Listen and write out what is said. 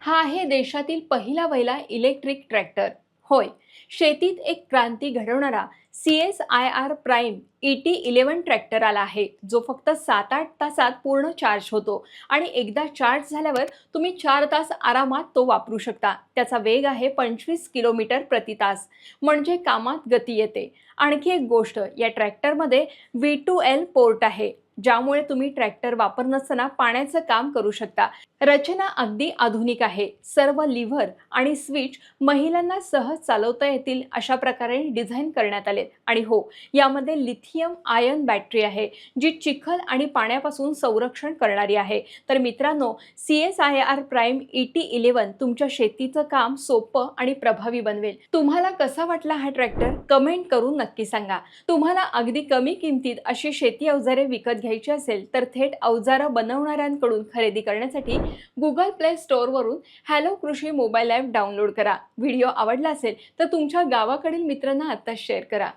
हा आहे देशातील पहिला वहिला इलेक्ट्रिक ट्रॅक्टर. होय, शेतीत एक क्रांती घडवणारा CSIR प्राईम ET11 ट्रॅक्टर आला आहे, जो फक्त 7-8 तासात पूर्ण चार्ज होतो आणि एकदा चार्ज झाल्यावर तुम्ही 4 तास आरामात तो वापरू शकता. त्याचा वेग आहे 25 किलोमीटर प्रति तास, म्हणजे कामात गती येते. आणखी एक गोष्ट, या ट्रॅक्टरमध्ये V2L पोर्ट आहे, ज्यामुळे तुम्ही ट्रॅक्टर वापर नसताना पाण्याचं काम करू शकता. रचना अगदी आधुनिक आहे. सर्व लिव्हर आणि स्विच महिलांना सहज चालवता येतील अशा प्रकारे डिझाईन करण्यात आले. आणि हो, यामध्ये लिथियम आयन बॅटरी आहे, जी चिखल आणि पाण्यापासून संरक्षण करणारी आहे. तर मित्रांनो, CSIR प्राईम ET11 तुमच्या शेतीचं काम सोपं आणि प्रभावी बनवेल. तुम्हाला कसा वाटला हा ट्रॅक्टर? कमेंट करून नक्की सांगा. तुम्हाला अगदी कमी किमतीत अशी शेती अवजारे विकत घ्यायची असेल तर थेट अवजारं बनवणाऱ्यांकडून खरेदी करण्यासाठी Google Play स्टोअरवरून हॅलो कृषी मोबाईल ॲप डाउनलोड करा. व्हिडिओ आवडला असेल तर तुमच्या गावाकडील मित्रांना आत्ताच शेअर करा.